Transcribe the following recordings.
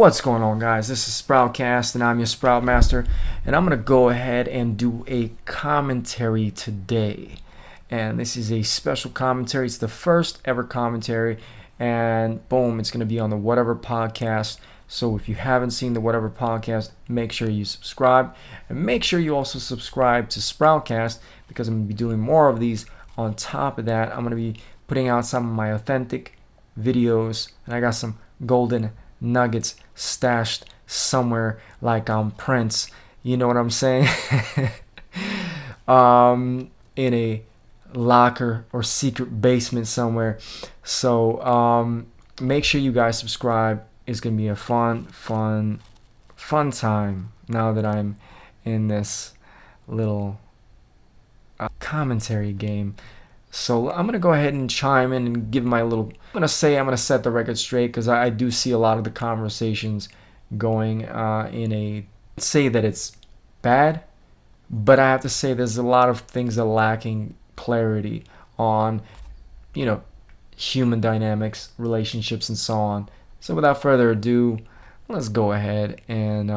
What's going on, guys? This is Sproutcast, and I'm your Sproutmaster, and I'm going to go ahead and do a commentary today. And this is a special commentary. It's the first ever commentary, and boom, it's going to be on the Whatever Podcast. So if you haven't seen the Whatever Podcast, make sure you subscribe, and make sure you also subscribe to Sproutcast, because I'm going to be doing more of these. On top of that, I'm going to be putting out some of my authentic videos, and I got some golden nuggets stashed somewhere like I'm Prince, you know what I'm saying? In a locker or secret basement somewhere. So make sure you guys subscribe. It's gonna be a fun time now that I'm in this little commentary game. So I'm going to go ahead and chime in and give my little... I'm going to set the record straight, because I do see a lot of the conversations going in a... say that it's bad, but I have to say there's a lot of things that are lacking clarity on, human dynamics, relationships, and so on. So without further ado, let's go ahead and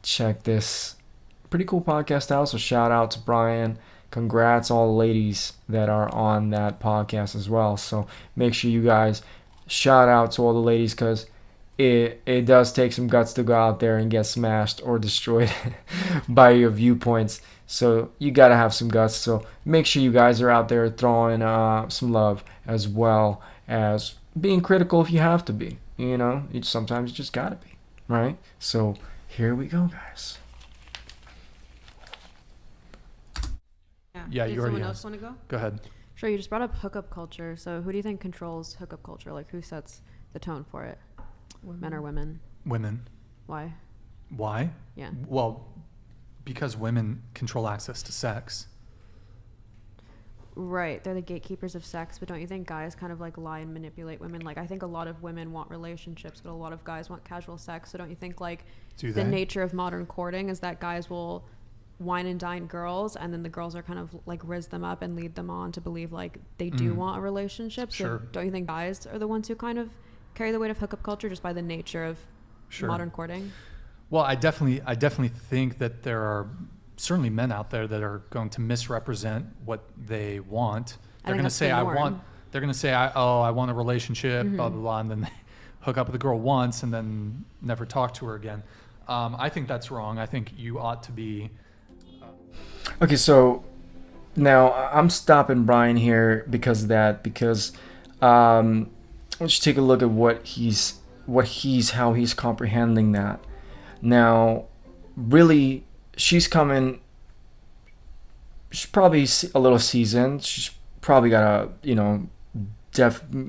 check this pretty cool podcast out. So shout out to Brian. Congrats all the ladies that are on that podcast as well. So make sure you guys shout out to all the ladies, because it does take some guts to go out there and get smashed or destroyed by your viewpoints. So you got to have some guts. So make sure you guys are out there throwing some love, as well as being critical if you have to be. Sometimes you just got to be, right? So here we go, guys. Yeah, Did you already someone asked. else want to go? Go ahead. Sure, you just brought up hookup culture. So who do you think controls hookup culture? Like, who sets the tone for it? Men or women? Women. Why? Why? Yeah. Well, because women control access to sex. Right. They're the gatekeepers of sex, but don't you think guys kind of like lie and manipulate women? Like, I think a lot of women want relationships, but a lot of guys want casual sex. So don't you think like the nature of modern courting is that guys will wine and dine girls, and then the girls are kind of like rizz them up and lead them on to believe like they do want a relationship? So Sure. don't you think guys are the ones who kind of carry the weight of hookup culture just by the nature of modern courting? Well, I definitely think that there are certainly men out there that are going to misrepresent what they want. They're going to say I want a relationship, blah blah blah, and then they hook up with the girl once and then never talk to her again. I think that's wrong. I think you ought to be... Okay, so now I'm stopping Brian here because of that, because let's take a look at how he's comprehending that. Now, really, she's probably a little seasoned. She's probably got a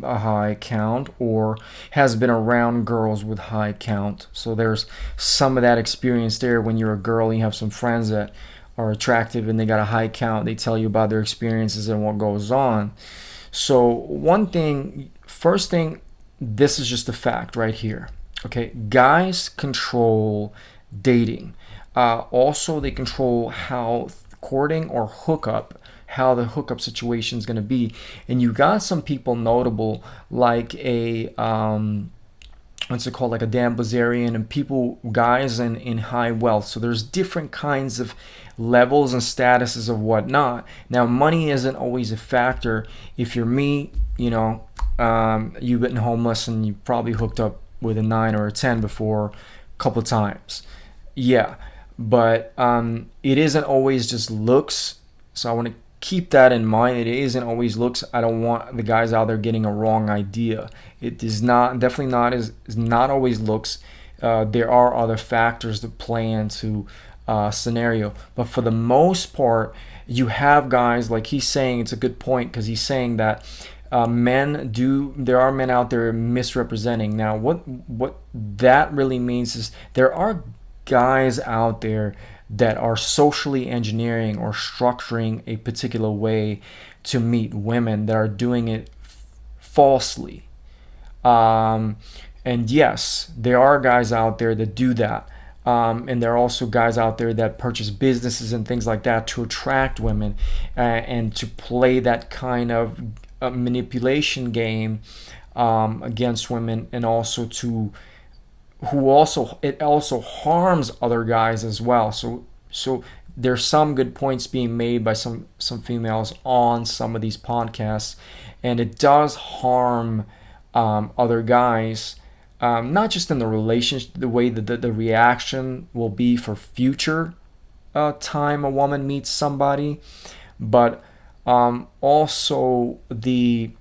high count, or has been around girls with high count. So there's some of that experience there. When you're a girl and you have some friends that are attractive and they got a high count, they tell you about their experiences and what goes on. So first thing, this is just a fact right here. Okay, guys control dating. Also, they control how courting or how the hookup situation is going to be. And you got some people notable, like a what's it called, like a Dan Bilzerian, and guys in high wealth. So there's different kinds of levels and statuses of whatnot. Now, money isn't always a factor. If you're me, you've been homeless and you probably hooked up with a 9 or a 10 before a couple times. Yeah, but it isn't always just looks. So I want to keep that in mind. It isn't always looks. I don't want the guys out there getting a wrong idea. It is not always looks. There are other factors that play into scenario, but for the most part, you have guys, like he's saying. It's a good point, because he's saying that there are men out there misrepresenting. Now, what that really means is there are guys out there that are socially engineering or structuring a particular way to meet women, that are doing it falsely. And yes, there are guys out there that do that. And there are also guys out there that purchase businesses and things like that to attract women, and to play that kind of manipulation game against women, and also to it also harms other guys as well. So there's some good points being made by some females on some of these podcasts, and it does harm other guys, not just in the relationship, the way that the reaction will be for future time a woman meets somebody, but also the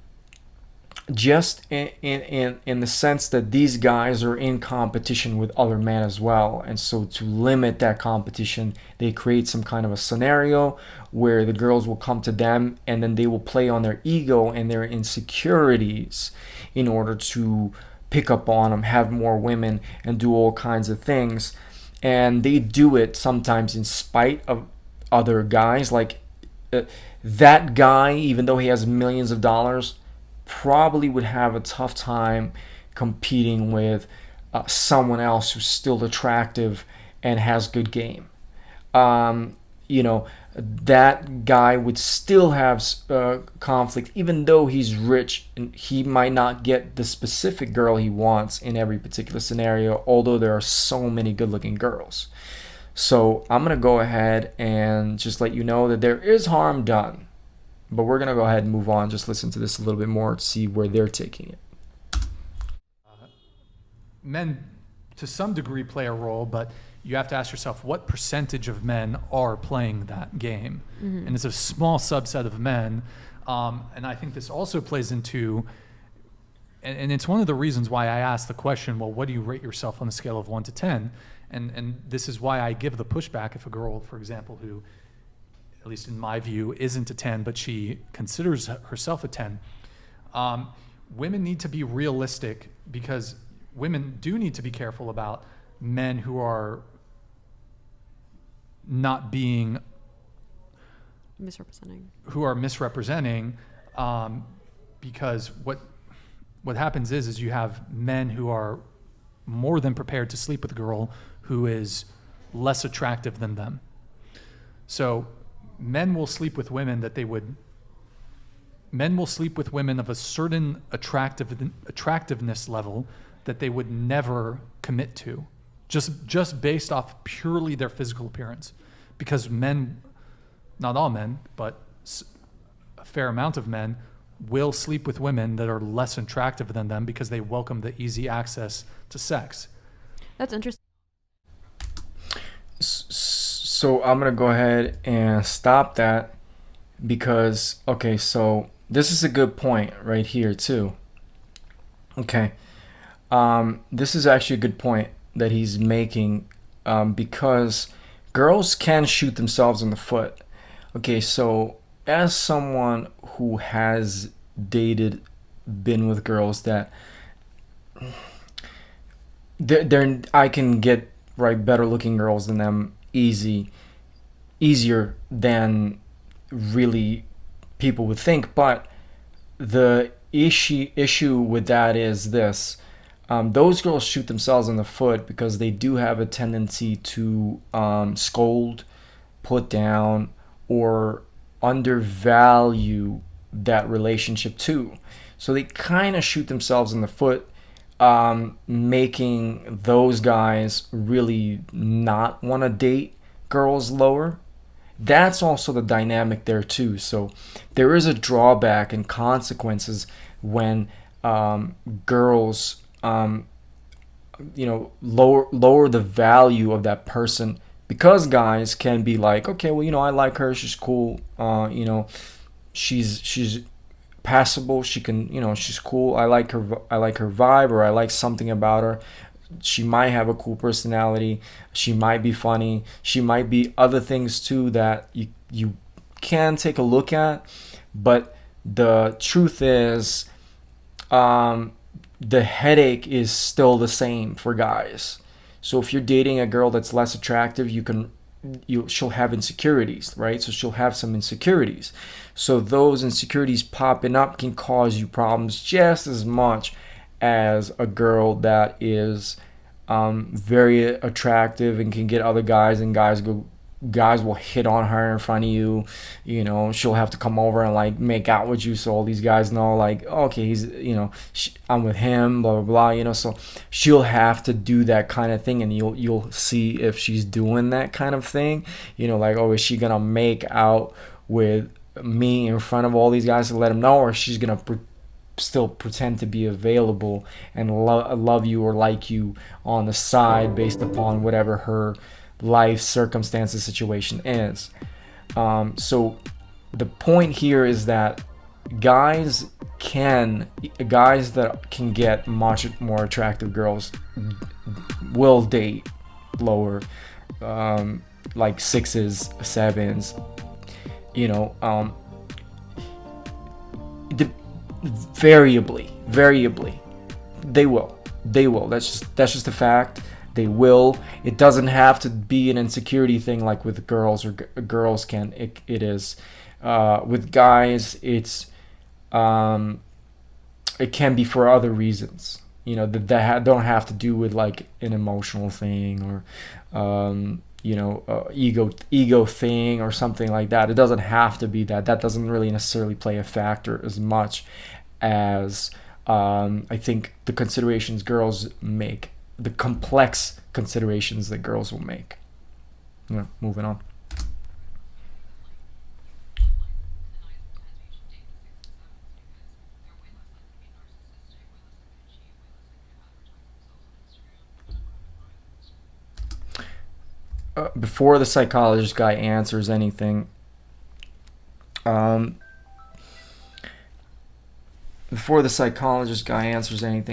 just in the sense that these guys are in competition with other men as well, and so to limit that competition, they create some kind of a scenario where the girls will come to them, and then they will play on their ego and their insecurities in order to pick up on them, have more women, and do all kinds of things. And they do it sometimes in spite of other guys. Like that guy, even though he has millions of dollars, probably would have a tough time competing with someone else who's still attractive and has good game. That guy would still have conflict, even though he's rich, and he might not get the specific girl he wants in every particular scenario, although there are so many good-looking girls. So I'm going to go ahead and just let you know that there is harm done. But we're going to go ahead and move on. Just listen to this a little bit more to see where they're taking it. Men, to some degree, play a role, but you have to ask yourself, what percentage of men are playing that game? Mm-hmm. And it's a small subset of men. And I think this also plays into, and it's one of the reasons why I asked the question, well, what do you rate yourself on a scale of 1 to 10? And this is why I give the pushback if a girl, for example, who, at least in my view, isn't a 10, but she considers herself a 10. Women need to be realistic, because women do need to be careful about men who are not being misrepresenting, because what happens is you have men who are more than prepared to sleep with a girl who is less attractive than them. So men will sleep with women of a certain attractiveness level that they would never commit to, just based off purely their physical appearance. Because men, not all men, but a fair amount of men, will sleep with women that are less attractive than them because they welcome the easy access to sex. That's interesting. So I'm going to go ahead and stop that, because, okay, so this is a good point right here too. Okay. This is actually a good point that he's making, because girls can shoot themselves in the foot. Okay, so as someone who has been with girls that I can get better looking girls than them easier than really people would think. But the issue with that is this: those girls shoot themselves in the foot because they do have a tendency to scold, put down, or undervalue that relationship too. So they kind of shoot themselves in the foot, making those guys really not want to date girls lower. That's also the dynamic there too. So there is a drawback and consequences when girls lower the value of that person, because guys can be like, okay, well, I like her, she's cool, she's passable, she can, she's cool, I like her vibe, or I like something about her. She might have a cool personality, she might be funny, she might be other things too that you can take a look at. But the truth is, the headache is still the same for guys. So if you're dating a girl that's less attractive, she'll have insecurities, right? So she'll have some insecurities. So those insecurities popping up can cause you problems just as much as a girl that is very attractive and can get other guys, and guys go guys will hit on her in front of you. You know, she'll have to come over and like make out with you, so all these guys know like, okay, he's, you know, I'm with him, blah blah blah. You know, so she'll have to do that kind of thing, and you'll see if she's doing that kind of thing. You know, like, oh, is she gonna make out with me in front of all these guys to let them know, or she's gonna still pretend to be available and love you or like you on the side based upon whatever her life circumstances situation is. So the point here is that guys that can get much more attractive girls will date lower, like 6s, 7s, you know, variably they will. That's just a fact. They will. It doesn't have to be an insecurity thing like with girls, or girls can. It is with guys. It can be for other reasons. You know, that don't have to do with like an emotional thing, or you know, ego thing or something like that. It doesn't have to be that. That doesn't really necessarily play a factor as much as I think the considerations girls make, the complex considerations that girls will make. Yeah, moving on. Before the psychologist guy answers anything, I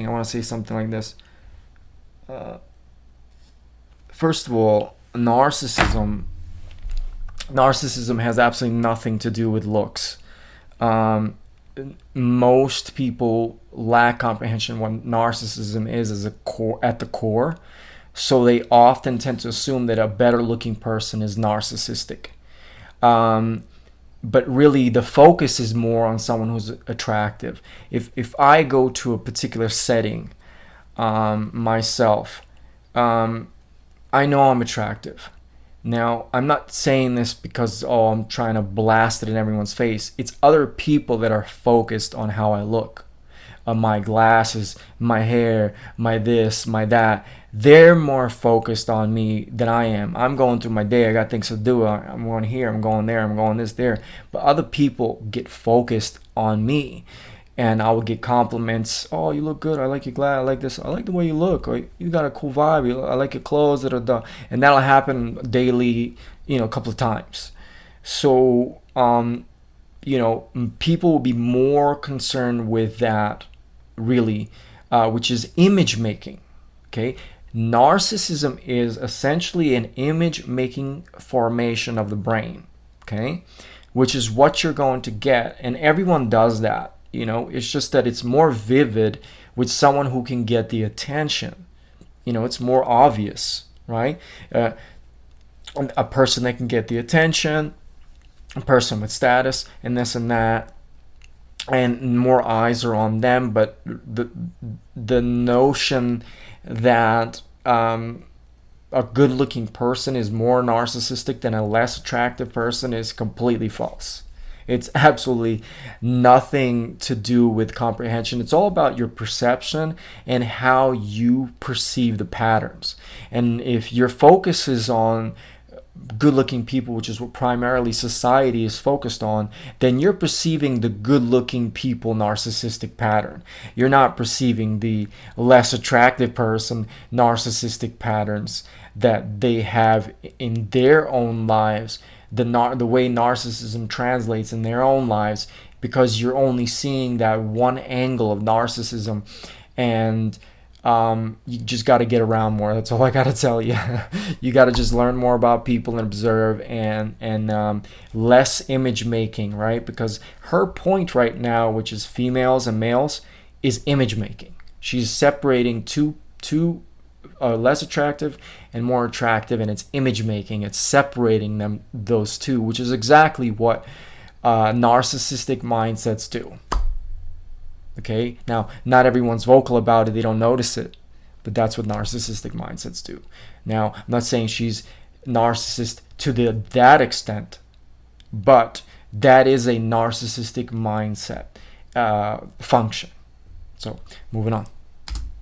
want to say something like this. First of all, narcissism has absolutely nothing to do with looks. Most people lack comprehension what narcissism is as a core, at the core. So they often tend to assume that a better looking person is narcissistic. But really the focus is more on someone who's attractive. If I go to a particular setting myself, I know I'm attractive. Now, I'm not saying this because, oh, I'm trying to blast it in everyone's face. It's other people that are focused on how I look. My glasses, my hair, my this, my that. They're more focused on me than I am. I'm going through my day. I got things to do. I'm going here. I'm going there. I'm going this, there. But other people get focused on me. And I will get compliments. Oh, you look good. I like your glass. I like this. I like the way you look. Or you got a cool vibe. I like your clothes. And that'll happen daily, you know, a couple of times. So, you know, people will be more concerned with that, really, which is image making. Okay. Narcissism is essentially an image making formation of the brain. Okay. Which is what you're going to get. And everyone does that. You know, it's just that it's more vivid with someone who can get the attention. You know, it's more obvious, right? A person that can get the attention, a person with status, and this and that, and more eyes are on them. But the notion that a good-looking person is more narcissistic than a less attractive person is completely false. It's absolutely nothing to do with comprehension. It's all about your perception and how you perceive the patterns. And if your focus is on good-looking people, which is what primarily society is focused on, then you're perceiving the good-looking people narcissistic pattern. You're not perceiving the less attractive person narcissistic patterns that they have in their own lives, the way narcissism translates in their own lives, because you're only seeing that one angle of narcissism. And you just got to get around more. That's all I got to tell you. You got to just learn more about people and observe, and less image making, right? Because her point right now, which is females and males, is image making. She's separating two less attractive and more attractive, and it's image making. It's separating those two, which is exactly what narcissistic mindsets do. Okay, now not everyone's vocal about it, they don't notice it, but that's what narcissistic mindsets do. Now, I'm not saying she's narcissist to that extent, but that is a narcissistic mindset function. So moving on.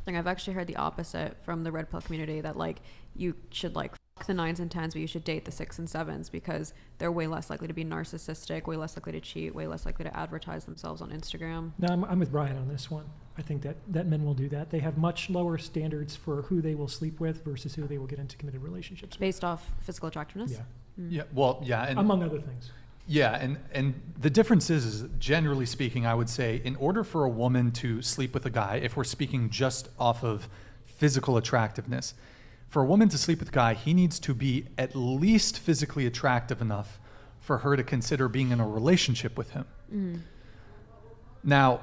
I've actually heard the opposite from the red pill community, that like you should like fuck the 9s and 10s, but you should date the 6 and 7s because they're way less likely to be narcissistic, way less likely to cheat, way less likely to advertise themselves on Instagram. No, I'm with Brian on this one. I think that men will do that. They have much lower standards for who they will sleep with versus who they will get into committed relationships with. Based off physical attractiveness? Yeah. Yeah. Well, yeah. And among other things. Yeah, and the difference is generally speaking, I would say, in order for a woman to sleep with a guy, if we're speaking just off of physical attractiveness, for a woman to sleep with a guy, he needs to be at least physically attractive enough for her to consider being in a relationship with him. Now,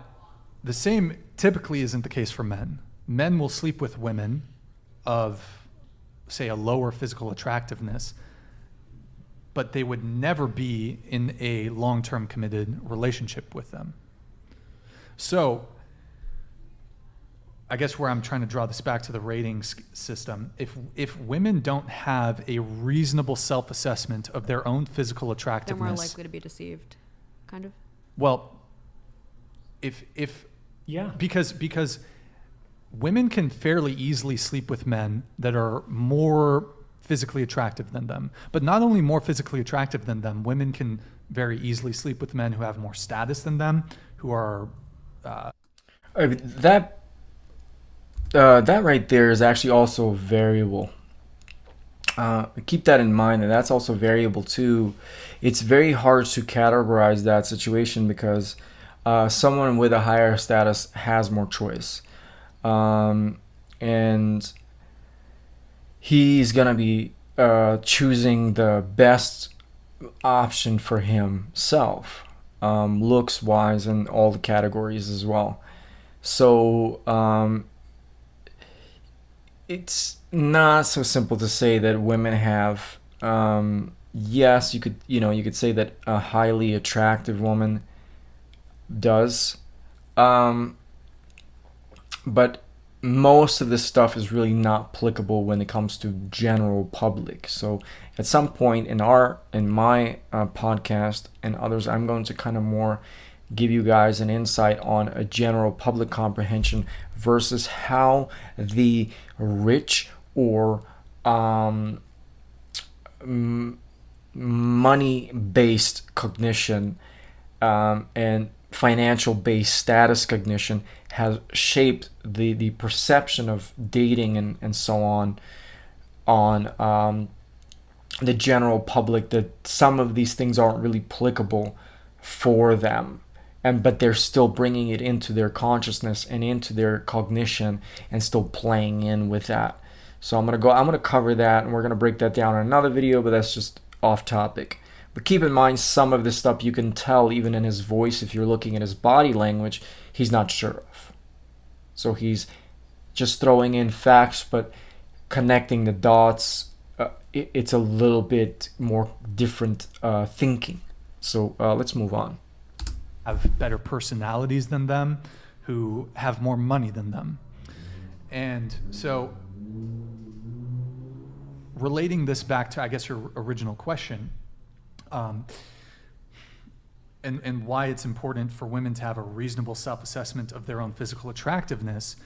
the same typically isn't the case for men. Men will sleep with women of, say, a lower physical attractiveness, but they would never be in a long-term committed relationship with them. So I guess where I'm trying to draw this back to the rating system, if women don't have a reasonable self-assessment of their own physical attractiveness, they're more likely to be deceived, kind of. Well, because women can fairly easily sleep with men that are more physically attractive than them. But not only more physically attractive than them, women can very easily sleep with men who have more status than them, who are... That right there is actually also variable. Keep that in mind, and that's also variable too. It's very hard to categorize that situation because someone with a higher status has more choice. And he's gonna be choosing the best option for himself, looks wise and all the categories as well. So it's not so simple to say that women have yes, you could say that a highly attractive woman does, but most of this stuff is really not applicable when it comes to general public. So at some point in my podcast and others, I'm going to kind of more give you guys an insight on a general public comprehension versus how the rich or money-based cognition and financial-based status cognition has shaped the perception of dating and so on the general public, that some of these things aren't really applicable for them, but they're still bringing it into their consciousness and into their cognition and still playing in with that. So I'm gonna cover that, and we're gonna break that down in another video, but that's just off topic. But keep in mind, some of this stuff you can tell even in his voice. If you're looking at his body language, he's not sure of. So he's just throwing in facts, but connecting the dots, it's a little bit more different thinking. So let's move on. Have better personalities than them, who have more money than them. And so relating this back to, I guess, your original question, and why it's important for women to have a reasonable self-assessment of their own physical attractiveness.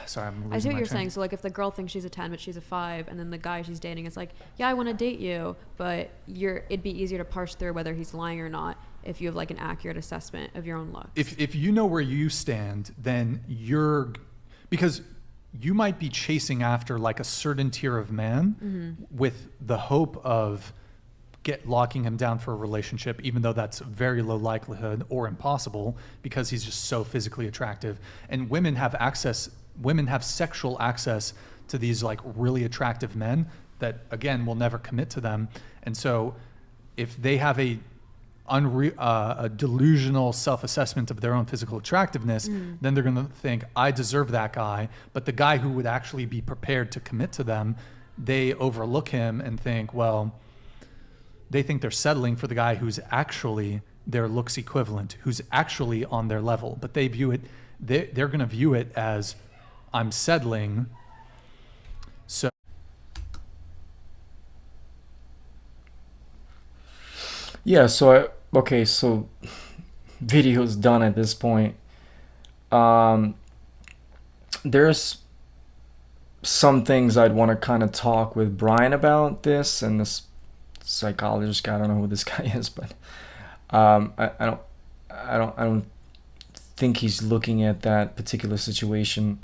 Sorry, I see what you're saying. So like if the girl thinks she's a 10 but she's a 5, and then the guy she's dating is like, yeah, I want to date you, but it'd be easier to parse through whether he's lying or not if you have like an accurate assessment of your own looks. If you know where you stand, then because you might be chasing after like a certain tier of man with the hope of locking him down for a relationship, even though that's very low likelihood or impossible because he's just so physically attractive. And women have sexual access to these like really attractive men that, again, will never commit to them. And so if they have a delusional self-assessment of their own physical attractiveness, then they're going to think, I deserve that guy. But the guy who would actually be prepared to commit to them, they overlook him and think, well, they think they're settling for the guy who's actually their looks equivalent, who's actually on their level. But they view it, they're going to view it as, I'm settling. So Yeah, so video's done at this point. There's some things I'd want to kind of talk with Brian about this, and this psychologist guy, I don't know who this guy is, but I don't think he's looking at that particular situation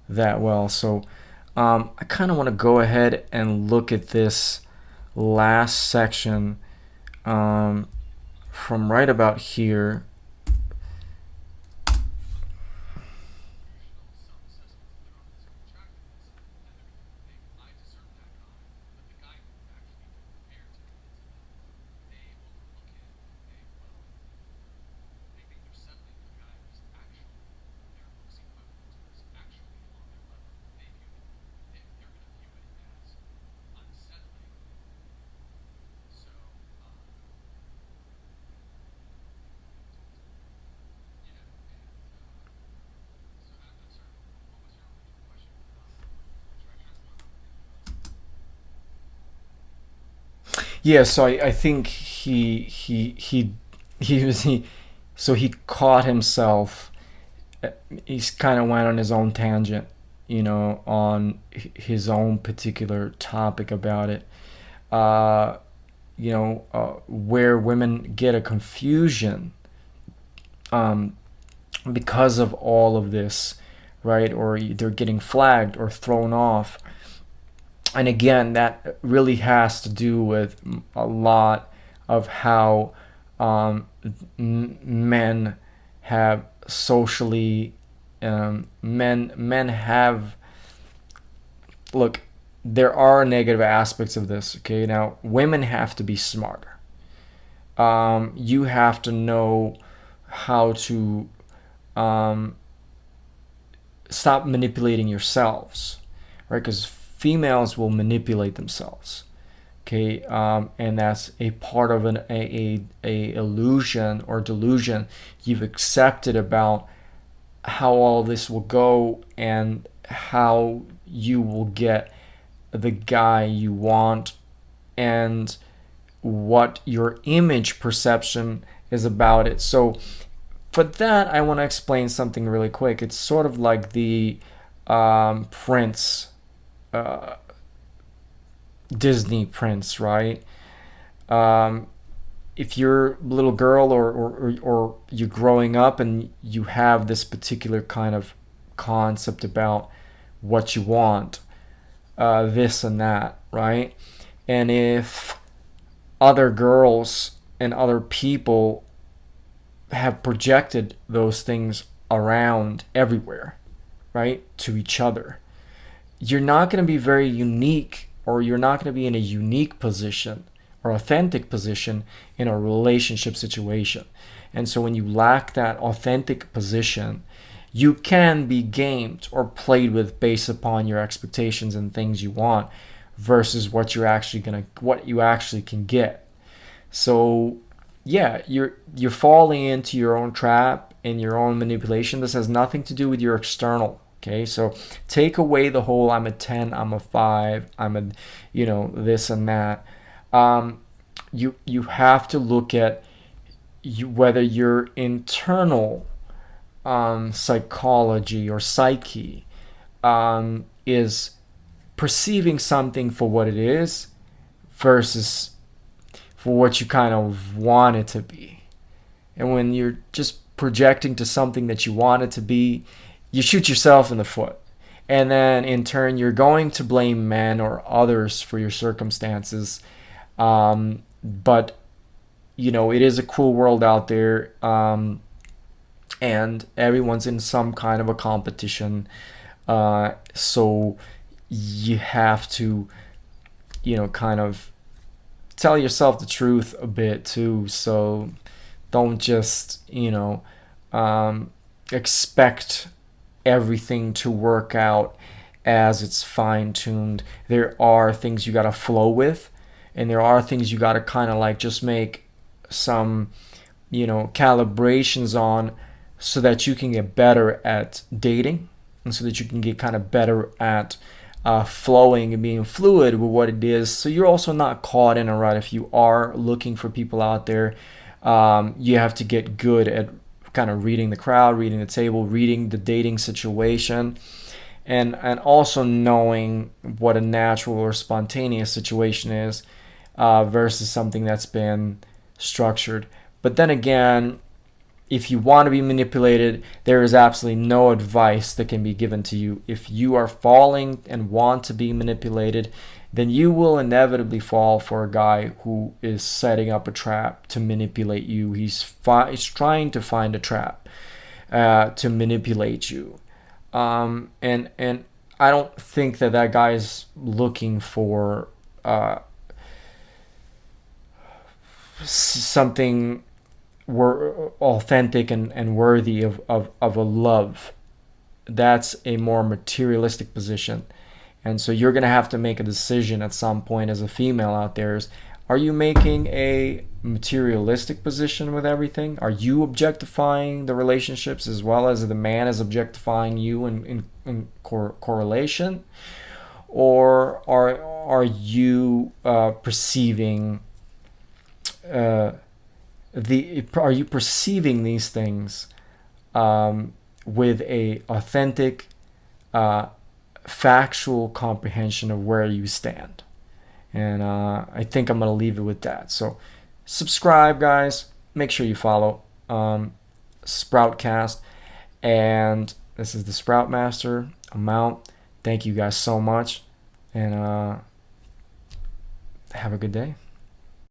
that well. So I kind of want to go ahead and look at this last section from right about here. Yeah, so I think he caught himself. He's kind of went on his own tangent, on his own particular topic about it. Where women get a confusion because of all of this, right? Or they're getting flagged or thrown off. And again, that really has to do with a lot of how men have socially, men have, look, there are negative aspects of this, okay? Now, women have to be smarter. You have to know how to stop manipulating yourselves, right? Because females will manipulate themselves, okay? And that's a part of a illusion or delusion you've accepted about how all this will go and how you will get the guy you want and what your image perception is about it. So for that, I want to explain something really quick. It's sort of like the Prince, Disney Prince, right? If you're a little girl or you're growing up and you have this particular kind of concept about what you want, this and that, right? And if other girls and other people have projected those things around everywhere, right, to each other, you're not going to be very unique, or you're not going to be in a unique position or authentic position in a relationship situation. And so when you lack that authentic position, you can be gamed or played with based upon your expectations and things you want versus what you actually can get. So yeah, you're falling into your own trap and your own manipulation. This has nothing to do with your external. Okay, so take away the whole I'm a 10, I'm a 5, I'm a, this and that. You have to look at whether your internal psychology or psyche is perceiving something for what it is versus for what you kind of want it to be. And when you're just projecting to something that you want it to be, you shoot yourself in the foot. And then in turn, you're going to blame men or others for your circumstances. But, it is a cruel world out there. And everyone's in some kind of a competition. So you have to, kind of tell yourself the truth a bit too. So don't just, expect everything to work out as it's fine-tuned. There are things you got to flow with, and there are things you got to kind of like just make some calibrations on so that you can get better at dating, and so that you can get kind of better at flowing and being fluid with what it is. So you're also not caught in a rut. If you are looking for people out there, you have to get good at kind of reading the crowd, reading the table, reading the dating situation, and also knowing what a natural or spontaneous situation is versus something that's been structured. But then again, if you want to be manipulated, there is absolutely no advice that can be given to you. If you are falling and want to be manipulated, then you will inevitably fall for a guy who is setting up a trap to manipulate you. He's trying to find a trap to manipulate you. And I don't think that guy is looking for something authentic and worthy of a love. That's a more materialistic position. And so you're going to have to make a decision at some point as a female out there. Are you making a materialistic position with everything? Are you objectifying the relationships as well as the man is objectifying you in correlation? Or are you perceiving these things with a authentic factual comprehension of where you stand? And I think I'm going to leave it with that. So subscribe, guys. Make sure you follow Sproutcast. And this is the Sproutmaster. I'm out. Thank you guys so much. And have a good day.